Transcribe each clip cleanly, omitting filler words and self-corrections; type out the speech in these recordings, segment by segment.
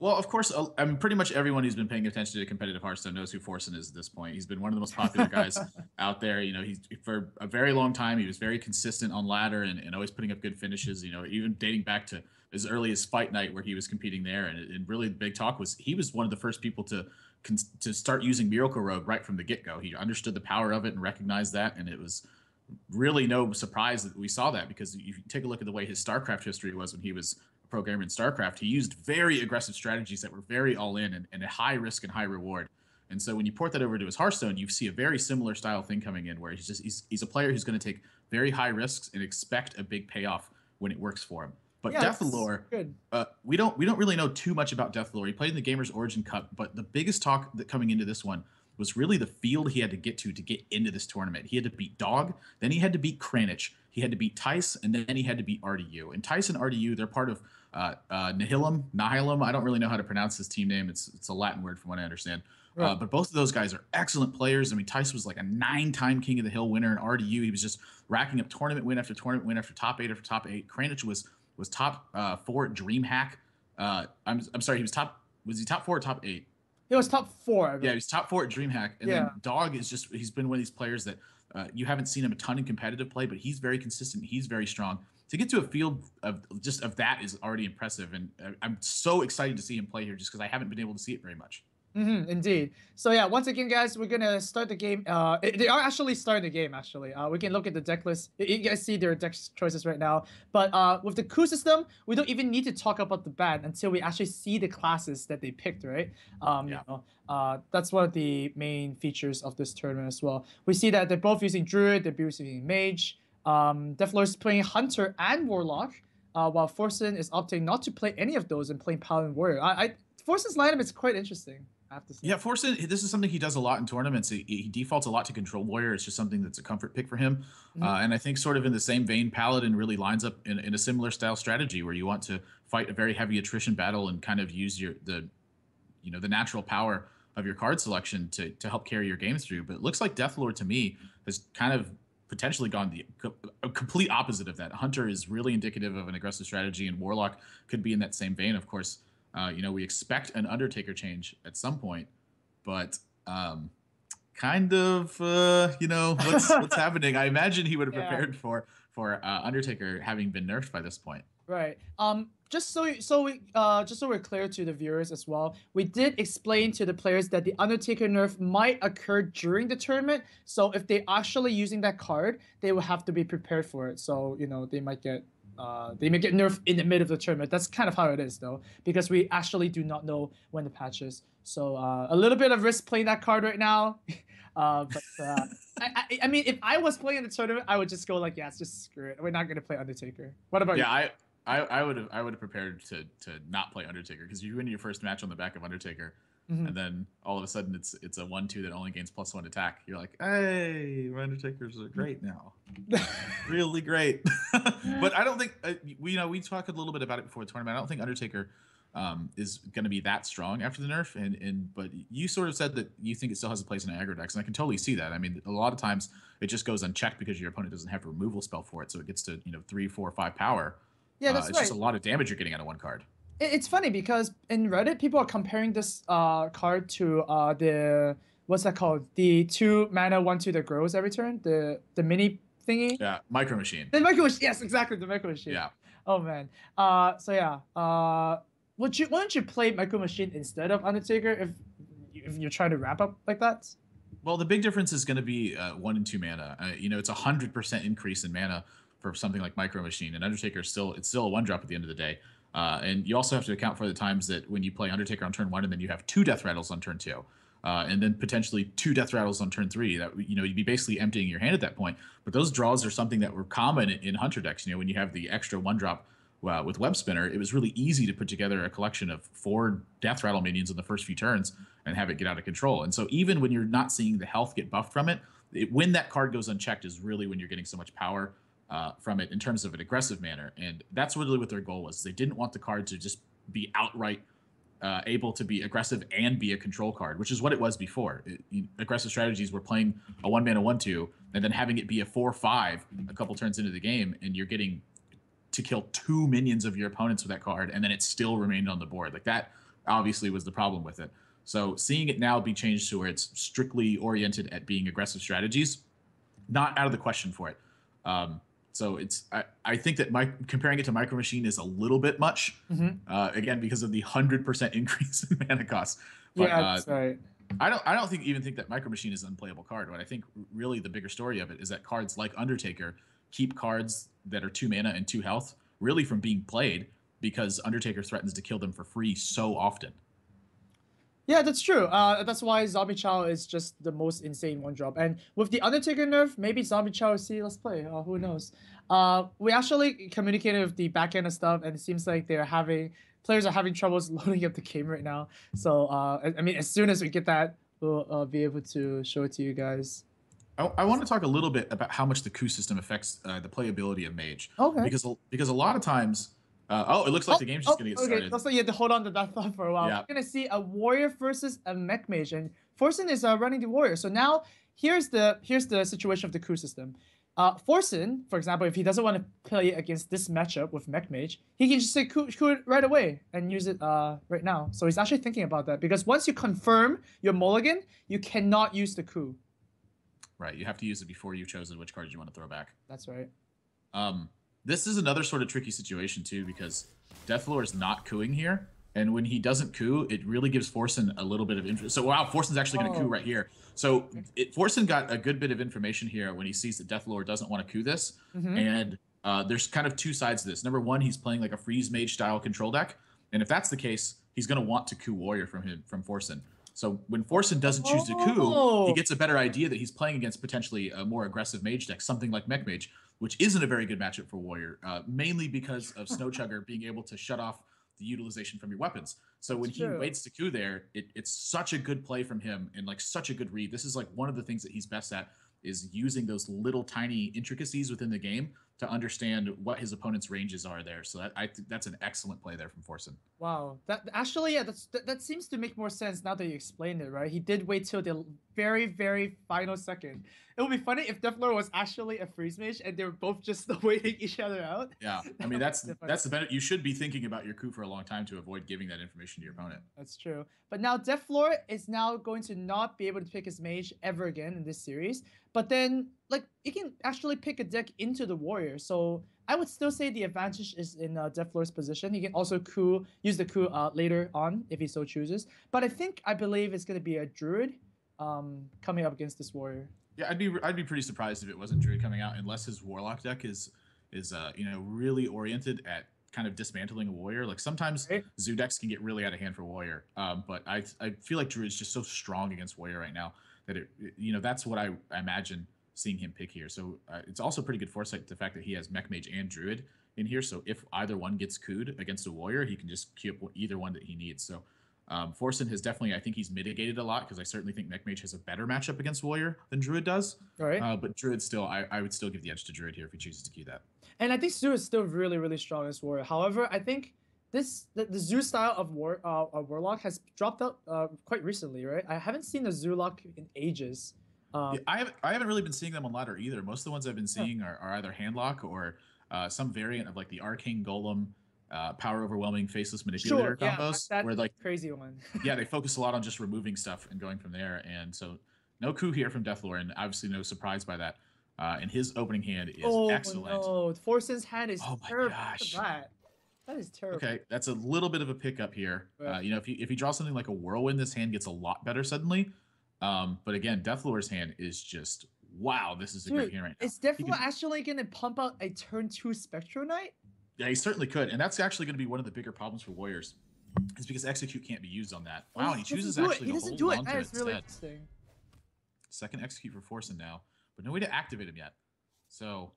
Well, of course, I mean, pretty much everyone who's been paying attention to competitive Hearthstone knows who Forsen is at this point. He's been one of the most popular guys out there. He's for a very long time. He was very consistent on ladder and always putting up good finishes. Even dating back to as early as Fight Night where he was competing there. And really the big talk was he was one of the first people to start using Miracle Rogue right from the get go. He understood the power of it and recognized that, and it was really no surprise that we saw that, because if you take a look at the way his StarCraft history was when he was a programmer in StarCraft, he used very aggressive strategies that were very all in and a high risk and high reward. And so when you port that over to his Hearthstone, you see a very similar style thing coming in, where he's a player who's going to take very high risks and expect a big payoff when it works for him. But yeah, Dethelor, we don't really know too much about Dethelor. He played in the Gamers Origin Cup, but the biggest talk that coming into this one was really the field he had to get into this tournament. He had to beat Dog, then he had to beat Kranich, he had to beat Tice, and then he had to beat RDU. And Tice and RDU, they're part of Nihilum. I don't really know how to pronounce his team name. It's a Latin word from what I understand. Right. But both of those guys are excellent players. I mean, Tice was like a 9-time King of the Hill winner, and RDU, he was just racking up tournament win after tournament win after top 8 after top 8. Kranich was top 4 at DreamHack. I'm sorry, was he top 4 or top 8? He was top 4. Yeah, he's top 4 at DreamHack. And then Dog is he's been one of these players that you haven't seen him a ton in competitive play, but he's very consistent. He's very strong. To get to a field of that is already impressive. And I'm so excited to see him play here just because I haven't been able to see it very much. Indeed. So yeah, once again, guys, we're gonna start the game. They are actually starting the game. Actually, we can look at the deck list. You guys see their deck choices right now. But with the coup system, we don't even need to talk about the ban until we actually see the classes that they picked, right? That's one of the main features of this tournament as well. We see that they're both using Druid, they're both using Mage. Dethelor is playing Hunter and Warlock, while Forsen is opting not to play any of those and playing Paladin Warrior. Forsen's lineup is quite interesting. Yeah, Forsen, this is something he does a lot in tournaments. He defaults a lot to Control Warrior. It's just something that's a comfort pick for him. And I think sort of in the same vein, Paladin really lines up in a similar style strategy where you want to fight a very heavy attrition battle and kind of use the natural power of your card selection to help carry your game through. But it looks like Dethelor, to me, has kind of potentially gone a complete opposite of that. Hunter is really indicative of an aggressive strategy, and Warlock could be in that same vein, of course. We expect an Undertaker change at some point, but what's happening? I imagine he would have prepared for Undertaker having been nerfed by this point. Right. Just so we're clear to the viewers as well, we did explain to the players that the Undertaker nerf might occur during the tournament. So if they're actually using that card, they will have to be prepared for it. So they might get nerfed in the middle of the tournament. That's kind of how it is, though, because we actually do not know when the patch is. So a little bit of risk playing that card right now. I mean, if I was playing the tournament, I would just go like, yes, just screw it. We're not going to play Undertaker. What about you? Yeah, I would have prepared to not play Undertaker, because you win your first match on the back of Undertaker. And then all of a sudden it's a 1/2 that only gains +1 attack. You're like, hey, my Undertakers are great now, really great. But I don't think we talked a little bit about it before the tournament. I don't think Undertaker is going to be that strong after the nerf. But you sort of said that you think it still has a place in aggro decks, and I can totally see that. I mean, a lot of times it just goes unchecked because your opponent doesn't have a removal spell for it, so it gets to 3, 4, 5 power. Yeah, that's it's just a lot of damage you're getting out of one card. It's funny because in Reddit, people are comparing this card to the, what's that called? The 2 mana 1/2 that grows every turn. The mini thingy. Yeah, Micro Machine. The Micro Machine. Yes, exactly, the Micro Machine. Yeah. Oh man. Why don't you play Micro Machine instead of Undertaker if you're trying to wrap up like that? Well, the big difference is going to be 1 and 2 mana. It's 100% increase in mana for something like Micro Machine, and Undertaker it's still a 1-drop at the end of the day. And you also have to account for the times that when you play Undertaker on turn 1 and then you have 2 Death Rattles on turn 2, and then potentially 2 Death Rattles on turn 3. That you'd be basically emptying your hand at that point. But those draws are something that were common in Hunter decks. When you have the extra 1-drop with Web Spinner, it was really easy to put together a collection of 4 Death Rattle minions in the first few turns and have it get out of control. And so even when you're not seeing the health get buffed from it, when that card goes unchecked is really when you're getting so much power from it in terms of an aggressive manner. And that's really what their goal was. They didn't want the card to just be outright able to be aggressive and be a control card, which is what it was before. Aggressive strategies were playing a 1 mana 1/2 and then having it be a 4/5 a couple turns into the game, and you're getting to kill 2 minions of your opponents with that card, and then it still remained on the board. Like that obviously was the problem with it. So seeing it now be changed to where it's strictly oriented at being aggressive strategies, not out of the question for it. So I think that comparing it to Micro Machine is a little bit much, again because of the 100% increase in mana cost. But Yeah, that's right. I don't even think that Micro Machine is an unplayable card. What I think really the bigger story of it is that cards like Undertaker keep cards that are 2 mana and 2 health really from being played because Undertaker threatens to kill them for free so often. Yeah, that's true. That's why Zombie Chow is just the most insane one drop. And with the Undertaker nerf, maybe Zombie Chow will see let's play. Who knows? We actually communicated with the back end of stuff, and it seems like players are having troubles loading up the game right now. So I mean, as soon as we get that, we'll be able to show it to you guys. I want to talk a little bit about how much the coup system affects the playability of Mage. Okay. Because a lot of times, it looks like the game's just going to get started. Okay, so you have to hold on to that thought for a while. Yeah. We're gonna see a warrior versus a mech mage, and Forsen is running the warrior. So now here's the situation of the coup system. Forsen, for example, if he doesn't want to play against this matchup with mech mage, he can just say coup it right away and use it right now. So he's actually thinking about that because once you confirm your mulligan, you cannot use the coup. Right, you have to use it before you've chosen which cards you want to throw back. That's right. This is another sort of tricky situation too because Dethelor is not cooing here, and when he doesn't coup, it really gives Forsen a little bit of interest. So wow, Forsen's actually going to coup right here. So Forsen got a good bit of information here when he sees that Dethelor doesn't want to coup this, and there's kind of two sides to this. Number one, he's playing like a freeze mage style control deck, and if that's the case, he's going to want to coup warrior from Forsen. So when Forsen doesn't choose to coup, he gets a better idea that he's playing against potentially a more aggressive mage deck, something like Mech Mage, which isn't a very good matchup for Warrior, mainly because of Snowchugger being able to shut off the utilization from your weapons. So when he waits to coup there, it's such a good play from him and like such a good read. This is like one of the things that he's best at is using those little tiny intricacies within the game to understand what his opponent's ranges are there. So I think that's an excellent play there from Forsen. Wow, that actually, yeah, that seems to make more sense now that you explained it, right? He did wait till the very, very final second. It would be funny if Dethelor was actually a freeze mage and they were both just waiting each other out. Yeah, I mean that's the benefit. You should be thinking about your coup for a long time to avoid giving that information to your opponent. That's true. But now Dethelor is now going to not be able to pick his mage ever again in this series. But then, like, he can actually pick a deck into the warrior. So I would still say the advantage is in Dethelor's position. He can also use the coup later on if he so chooses. But I believe it's going to be a druid coming up against this warrior. Yeah, I'd be pretty surprised if it wasn't druid coming out unless his warlock deck is really oriented at kind of dismantling a warrior. Like sometimes zoo decks can get really out of hand for warrior, but I feel like druid's just so strong against warrior right now that that's what I imagine seeing him pick here. So it's also pretty good foresight the fact that he has mech mage and druid in here. So if either one gets cooed against a warrior, he can just queue up either one that he needs. So Forsen has definitely, I think he's mitigated a lot because I certainly think mech mage has a better matchup against warrior than druid does. All right. But druid still, I would still give the edge to druid here if he chooses to queue that. And I think Zoo is still really, really strong as warrior. However, I think the Zoo style of warlock has dropped out quite recently, right? I haven't seen a Zoolock in ages. Yeah, I haven't really been seeing them on ladder either. Most of the ones I've been seeing are either handlock or some variant of like the arcane golem, power overwhelming faceless manipulator combos. That where like crazy one. yeah, they focus a lot on just removing stuff and going from there. And so no coup here from Dethelor, and obviously no surprise by that. And his opening hand is excellent. Oh no, Forsen's hand is terrible. Gosh. That is terrible. Okay, that's a little bit of a pickup here. If he draws something like a whirlwind, this hand gets a lot better suddenly. But again, Dethelor's hand is just wow. This is a great hand right now. Is Dethelor actually gonna pump out a turn 2 Spectral Knight? Yeah, he certainly could, and that's actually going to be one of the bigger problems for Warriors, is because execute can't be used on that. Wow, and he chooses actually to hold on to it instead. Really interesting. Second execute for Forsen now, but no way to activate him yet. So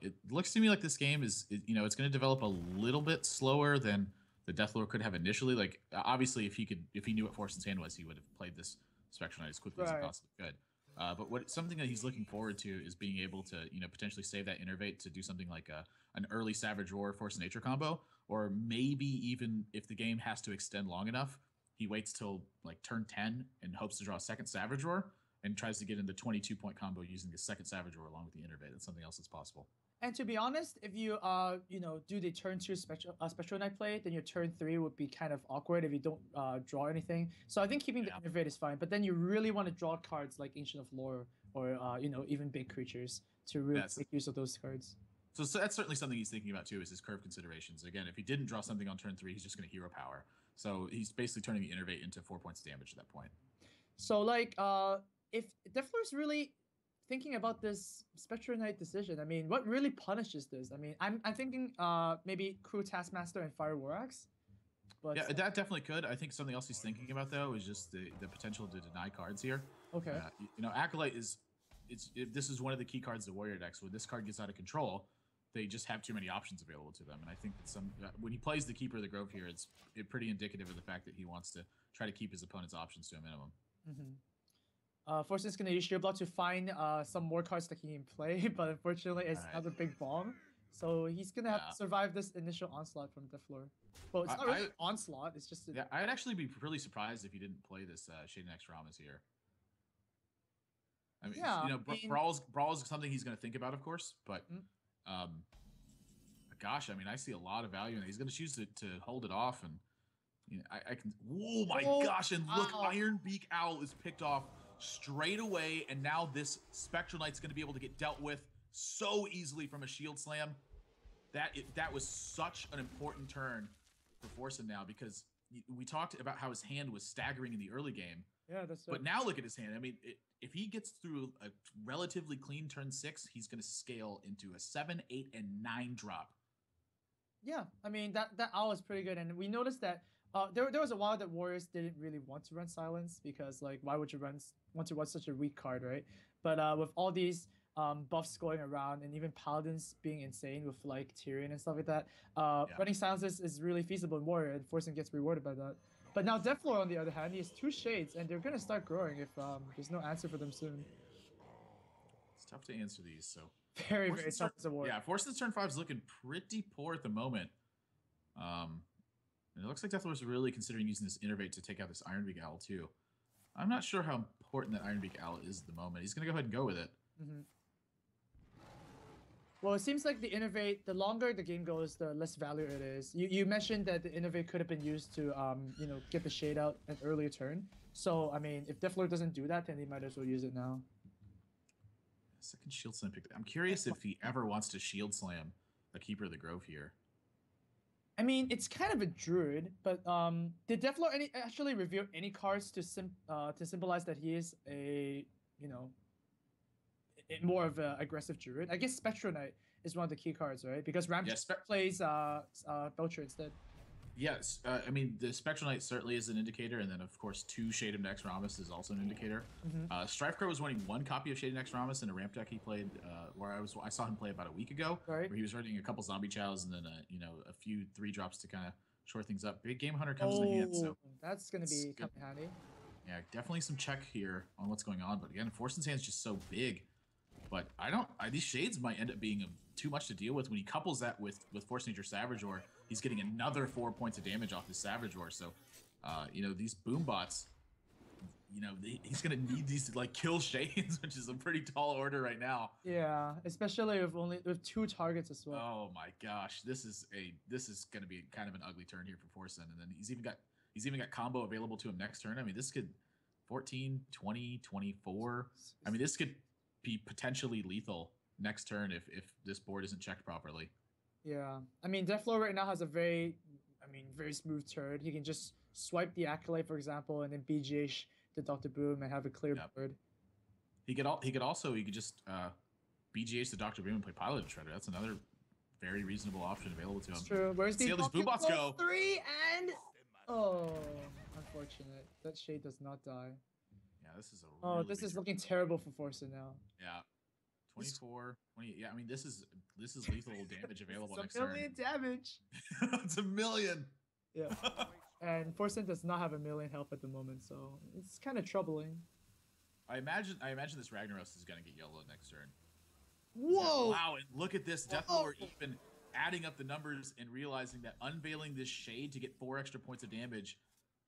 it looks to me like this game is, it's going to develop a little bit slower than the Dethelor could have initially. Like obviously, if he knew what Forsen's hand was, he would have played this Spectral Knight as quickly as he possibly could. But something that he's looking forward to is being able to, potentially save that innervate to do something like an early Savage Roar Force Nature combo, or maybe even if the game has to extend long enough, he waits till like turn 10 and hopes to draw a second Savage Roar and tries to get in the 22-point combo using the second Savage Roar along with the Innervate. That's something else that's possible. And to be honest, if you do the turn 2 Spectral Knight play, then your turn 3 would be kind of awkward if you don't draw anything. So I think keeping the Innervate is fine, but then you really want to draw cards like Ancient of Lore or even big creatures to really make use of those cards. So that's certainly something he's thinking about too, is his curve considerations. Again, if he didn't draw something on turn 3, he's just going to hero power. So he's basically turning the Innervate into 4 points of damage at that point. So like, if Dethelor's really thinking about this Spectral Knight decision, I mean, what really punishes this? I mean, I'm thinking maybe Crew Taskmaster and Fire War Axe. But yeah, that definitely could. I think something else he's thinking about though is just the potential to deny cards here. Okay. Acolyte is this is one of the key cards of the Warrior decks. When this card gets out of control, they just have too many options available to them. And I think that when he plays the Keeper of the Grove here, it's pretty indicative of the fact that he wants to try to keep his opponent's options to a minimum. Forsen's going to use Shield Block to find some more cards that he can play, but unfortunately it's another big bomb. So he's going to have to survive this initial onslaught from Dethelor. Well, it's not really onslaught, it's just... I'd actually be really surprised if he didn't play this Shaded Next Ramas here. I mean, Brawl is something he's going to think about, of course, but... gosh, I mean, I see a lot of value in it. He's going to choose to hold it off, and I can... Oh my gosh, and look, Iron Beak Owl is picked off straight away, and now this Spectral Knight's going to be able to get dealt with so easily from a Shield Slam. That was such an important turn for Forsen now, because we talked about how his hand was staggering in the early game. Yeah, that's But now look at his hand. I mean, if he gets through a relatively clean turn 6, he's going to scale into a 7, 8, and 9 drop. Yeah, I mean, that owl is pretty good. And we noticed that there was a while that Warriors didn't really want to run Silence, because, like, why would you want to run such a weak card, right? But with all these buffs going around, and even Paladins being insane with, like, Tyrion and stuff like that, running Silence is really feasible in Warrior, and Forsen gets rewarded by that. But now Dethelor, on the other hand, he has 2 Shades, and they're going to start growing if there's no answer for them soon. It's tough to answer these, so... Very tough as a Warrior. Yeah, Forsen's turn 5 is looking pretty poor at the moment. And it looks like Dethelor's really considering using this Innervate to take out this Iron Beak Owl, too. I'm not sure how important that Iron Beak Owl is at the moment. He's going to go ahead and go with it. Well, it seems like the Innervate, the longer the game goes, the less value it is. You mentioned that the Innervate could have been used to, get the Shade out an earlier turn. So, I mean, if Dethelor doesn't do that, then he might as well use it now. Second Shield Slam pick. I'm curious if he ever wants to Shield Slam a Keeper of the Grove here. I mean, it's kind of a Druid, but did Dethelor actually reveal any cards to symbolize that he is a, more of an aggressive Druid? I guess Spectral Knight is one of the key cards, right? Because Ramjet plays Belcher instead. Yes, I mean, the Spectral Knight certainly is an indicator, and then, of course, 2 Shaded Next Ramas is also an indicator. Strifecrow was running 1 copy of Shaded Next Ramas in a ramp deck he played, where I saw him play about a week ago, where he was running a couple Zombie Chows and then, a few 3-drops to kind of shore things up. Big Game Hunter comes in hand, so... That's going to be coming handy. Yeah, definitely some check here on what's going on, but again, Forsen's hand's just so big. But these Shades might end up being too much to deal with when he couples that with Force Nature Savage Roar. He's getting another 4 points of damage off his Savage Roar. So, these boom bots, he's gonna need these to like kill Shades, which is a pretty tall order right now. Yeah, especially with 2 targets as well. Oh my gosh, this is gonna be kind of an ugly turn here for Forsen, and then he's even got combo available to him next turn. I mean, this could 14, 20, 24. I mean, this could be potentially lethal next turn if this board isn't checked properly. Yeah, I mean, Dethelor right now has a very smooth turn. He can just swipe the Acolyte, for example, and then BGH the Dr. Boom and have a clear board. He could just BGH the Dr. Boom and play Pilot Shredder. That's another very reasonable option available to him. That's true. Where's See how these boom bots go? 3 and unfortunate. That Shade does not die. Yeah, this is a this is looking terrible for Forsen now. Yeah. 24, 20. Yeah, I mean, this is lethal damage available next turn. It's a million damage. It's $1 million. Yeah. And Forsen does not have 1 million health at the moment, so it's kind of troubling. I imagine this Ragnaros is going to get yellow next turn. Whoa! Wow, and look at this. Dethelor even adding up the numbers and realizing that unveiling this Shade to get 4 extra points of damage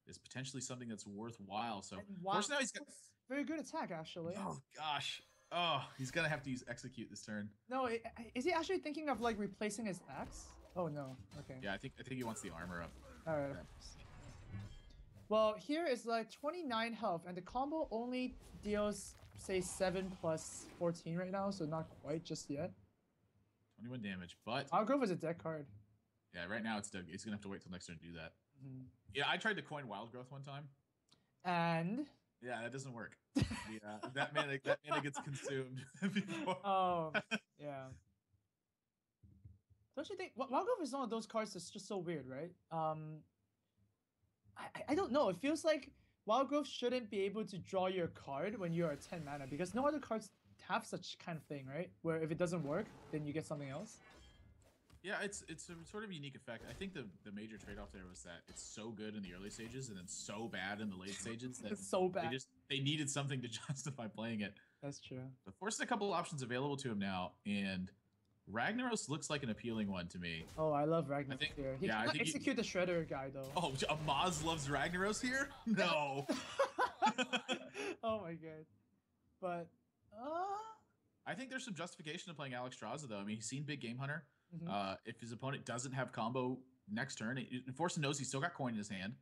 is potentially something that's worthwhile. So Wow, Forsen now he's got very good attack actually. oh gosh. Oh, he's gonna have to use execute this turn. No, is he actually thinking of like replacing his axe? Oh no. Okay. Yeah, I think he wants the armor up. All right. Yeah. Well, here is like 29 health, and the combo only deals say 7 plus 14 right now, so not quite just yet. 21 damage, but Outgrowth is a deck card. yeah, right now it's Doug. He's gonna have to wait till next turn to do that. Mm-hmm. Yeah, I tried to coin Wild Growth one time. And yeah, that doesn't work. Yeah, that mana gets consumed before. Oh, yeah. Don't you think Wild Growth is one of those cards that's just so weird, right? I don't know. It feels like Wild Growth shouldn't be able to draw your card when you're at 10 mana because no other cards have such kind of thing, right? Where if it doesn't work, then you get something else. Yeah, it's a sort of unique effect. I think the major trade-off there was that it's so good in the early stages and then so bad in the late stages that It's so bad. They needed something to justify playing it. That's true. But Forsen a couple options available to him now, and Ragnaros looks like an appealing one to me. Oh, I love Ragnaros here. He cannot execute the Shredder guy though. Oh, Amaz loves Ragnaros here? No. Oh my god. But I think there's some justification to playing Alexstrasza though. I mean, he's seen Big Game Hunter. Mm-hmm. If his opponent doesn't have combo next turn, Forsen knows he's still got coin in his hand.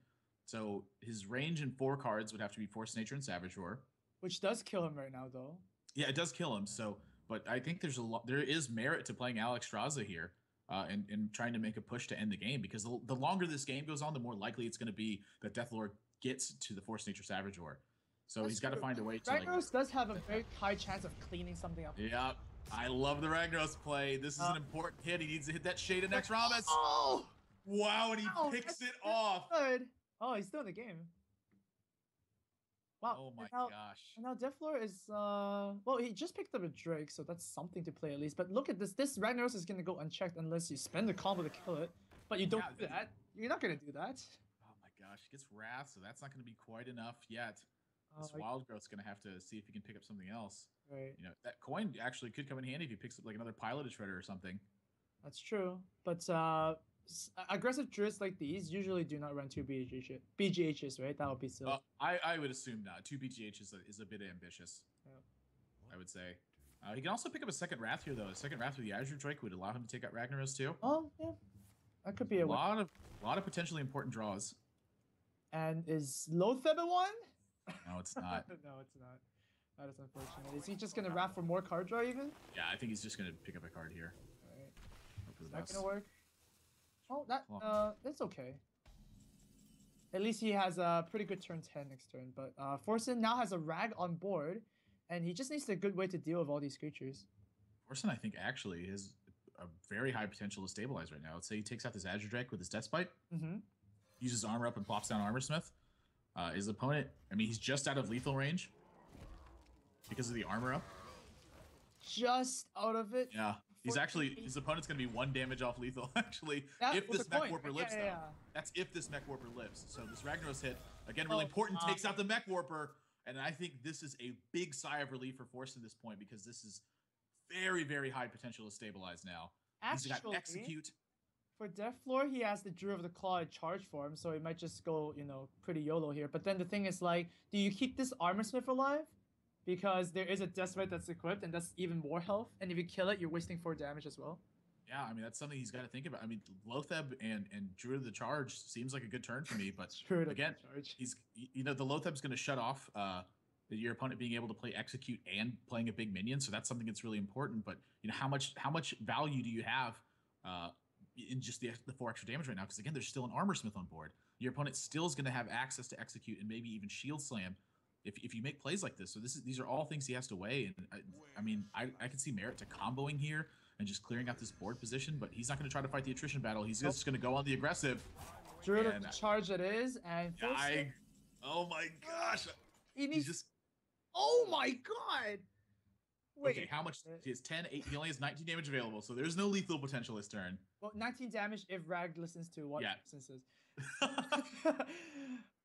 So his range in 4 cards would have to be Force Nature and Savage Roar. Which does kill him right now though. Yeah, it does kill him. So, but I think there is merit to playing Alexstrasza here, and trying to make a push to end the game because the longer this game goes on, the more likely it's going to be that Dethelor gets to the Force Nature Savage Roar. So he's got to find a way to. Ragnaros does have a very high chance of cleaning something up. Yeah, I love the Ragnaros play. This is an important hit. He needs to hit that Shaded Next Ramus. Oh! Wow, and he picks it off. Good. Oh, he's still in the game. Wow. Oh my gosh. And now Dethelor is well, he just picked up a Drake, so that's something to play at least. But look at this. This Ragnaros is gonna go unchecked unless you spend the combo to kill it. But you don't do that. You're not gonna do that. Oh my gosh, he gets Wrath, so that's not gonna be quite enough yet. This Oh, Wild Growth's gonna have to see if he can pick up something else. Right. You know, that coin actually could come in handy if he picks up like another Piloted Shredder or something. That's true. But aggressive druids like these usually do not run 2 BGHs, right? That would be silly. I would assume not. 2 BGH is a bit ambitious. Yeah. I would say. He can also pick up a second Wrath here, though. A second Wrath with the Azure Drake would allow him to take out Ragnaros too. Oh yeah, that could be a lot of potentially important draws. And is Lotheb one? No, it's not. No, it's not. That is unfortunate. Is he just gonna wrap for more card draw even? Yeah, I think he's just gonna pick up a card here. Alright. Hope for the Is that best. gonna work? Oh, that's okay. At least he has a pretty good turn 10 next turn. But Forsen now has a Rag on board, and he just needs a good way to deal with all these creatures. Forsen, I think, actually has a very high potential to stabilize right now. Let's say he takes out this Azure Drake with his Death Spite, uses armor up and plops down Armor Smith. His opponent, I mean, he's just out of lethal range because of the armor up. Just out of it. Yeah. He's actually, his opponent's going to be 1 damage off lethal, actually, if this Mech Warper lives, though. Yeah. That's if this Mech Warper lives. So this Ragnaros hit, again, really important, takes out the Mech Warper. And I think this is a big sigh of relief for Forsen at this point because this is very, very high potential to stabilize now. Actually, he's got Execute. For Dethelor, he has the Druid of the Claw in charge for him, so he might just go, you know, pretty YOLO here. But then the thing is, like, do you keep this Armor Smith alive? Because there is a Death Smite that's equipped, and that's even more health. And if you kill it, you're wasting 4 damage as well. Yeah, I mean, that's something he's got to think about. I mean, Lotheb and Druid of the Charge seems like a good turn for me, but again, he's, you know, the Lotheb's going to shut off your opponent being able to play Execute and playing a big minion, so that's something that's really important. But you know, how much value do you have in just the 4 extra damage right now? Because again, there's still an Armor Smith on board. Your opponent still is going to have access to Execute and maybe even Shield Slam if you make plays like this. So these are all things he has to weigh. And I mean, I can see merit to comboing here and just clearing out this board position, but he's not going to try to fight the attrition battle. He's just going to go on the aggressive. Druid of the Charge it is, and oh my gosh, he's just. Oh my god! Wait. Okay, how much? He has 10, 8, he only has 19 damage available, so there's no lethal potential this turn. Well, 19 damage if Rag listens to what says.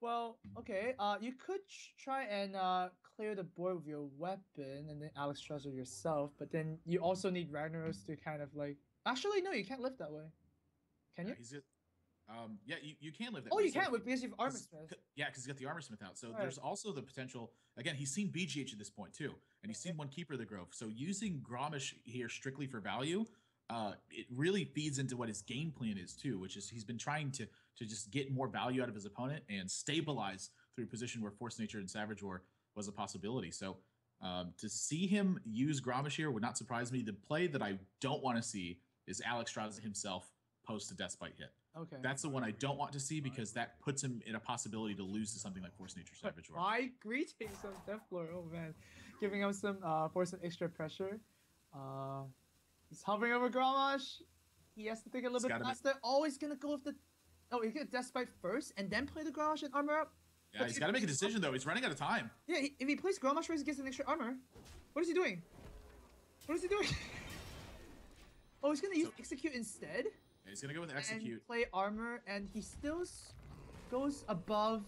Well, okay. You could try and clear the board with your weapon and then Alexstrasza yourself, but then you also need Ragnaros to kind of like. Actually, no, you can't lift that way. Can you? Yeah, you can live that Oh, way. you So can because you have Armor Smith. yeah, because he's got the Armor Smith out. So Right. there's also the potential. Again, he's seen BGH at this point too, and he's seen one Keeper of the Grove. So using Grommash here strictly for value, it really feeds into what his game plan is too, which is he's been trying to just get more value out of his opponent and stabilize through a position where Force Nature and Savage War was a possibility. So to see him use Grommash here would not surprise me. The play that I don't want to see is Alex Straza himself post a Deathbite hit. Okay. That's the one I don't want to see because that puts him in a possibility to lose to something like Force Nature Savage War. My greetings on Dethelor. Oh man, giving him some force and extra pressure. He's hovering over Grommash. He has to think a little bit faster. Oh, he's gonna go with the. Oh, he's gonna Deathbite first and then play the Grommash and armor up. Yeah, he's got to make a decision though. He's running out of time. Yeah, if he plays Grommash first, he gets an extra armor. What is he doing? What is he doing? Oh, he's gonna use Execute instead. Yeah, he's gonna go with Execute. And play armor, and he still goes above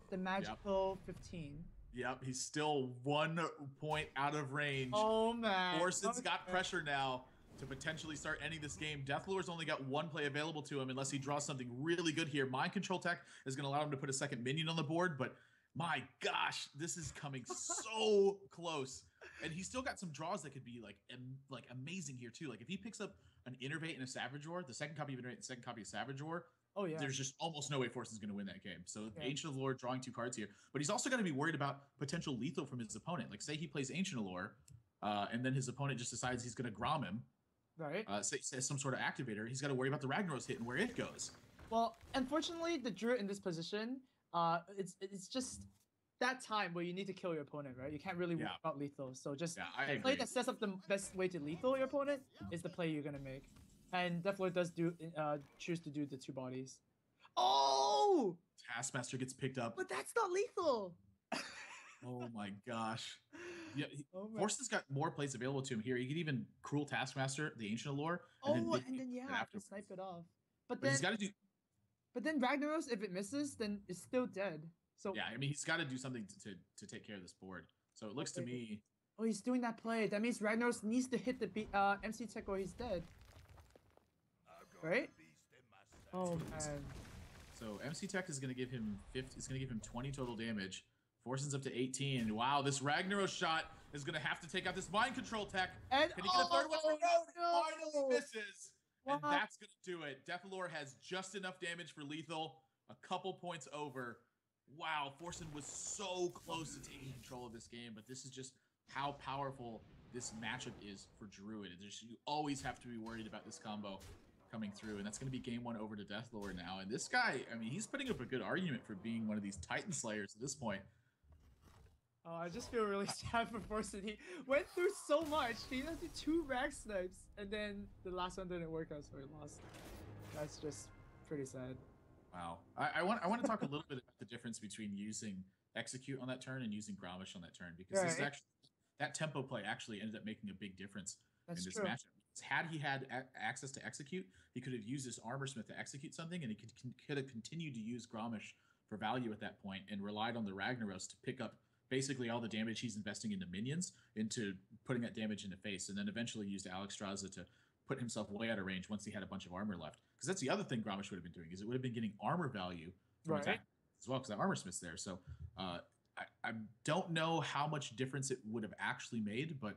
the magical 15. Yep, he's still 1 point out of range. Oh man. Forsen's got pressure now to potentially start ending this game. Deathlor's only got one play available to him unless he draws something really good here. Mind Control Tech is going to allow him to put a second minion on the board, but my gosh, this is coming so close. And he's still got some draws that could be like amazing here too. Like if he picks up an Innervate and a Savage Roar, the second copy of Innervate and the second copy of Savage Roar, oh yeah, there's just almost no way Forsen's going to win that game. So Ancient of Lore drawing 2 cards here, but he's also got to be worried about potential lethal from his opponent. Like say he plays Ancient of Lore, and then his opponent just decides he's going to Grom him. Right. Say some sort of activator. He's got to worry about the Ragnaros hit and where it goes. Well, unfortunately, the Druid in this position, it's just that time where you need to kill your opponent, right? You can't really worry about lethal. So just the play that sets up the best way to lethal your opponent is the play you're gonna make. And Dethelor does choose to do the 2 bodies. Oh! Taskmaster gets picked up. But that's not lethal! Oh my gosh. Yeah, Forsen's got more plays available to him here. He could even Cruel Taskmaster, the Ancient of Lore. And then yeah, snipe it off. But then he's got to do. But then Ragnaros, if it misses, then it's still dead. So yeah, I mean he's got to do something to take care of this board. So it looks to me. Oh, he's doing that play. That means Ragnaros needs to hit the MC Tech or he's dead. Right? Oh man. So MC Tech is going to give him 50. It's going to give him 20 total damage. Forsen's up to 18. Wow, this Ragnaros shot is going to have to take out this Mind Control Tech. And can he get a third one? No, finally misses. Wow. And that's going to do it. Dethelor has just enough damage for lethal. A couple points over. Wow, Forsen was so close to taking control of this game, but this is just how powerful this matchup is for Druid. You always have to be worried about this combo coming through, and that's going to be game 1 over to Dethelor now. And this guy, I mean, he's putting up a good argument for being one of these Titan Slayers at this point. Oh, I just feel really sad for Forsen. He went through so much. He had to do 2 rag snipes, and then the last one didn't work out, so he lost. That's just pretty sad. Wow. I want to talk a little bit about the difference between using Execute on that turn and using Grommash on that turn, because this is actually, that tempo play actually ended up making a big difference in this matchup. Had he had access to Execute, he could have used his Armor Smith to execute something, and he could have continued to use Grommash for value at that point and relied on the Ragnaros to pick up basically all the damage he's investing into minions into putting that damage into face, and then eventually used Alex Straza to put himself way out of range once he had a bunch of armor left. Because that's the other thing Grommash would have been doing, is it would have been getting armor value from attack as well, because that Armor Smith's there. So I don't know how much difference it would have actually made, but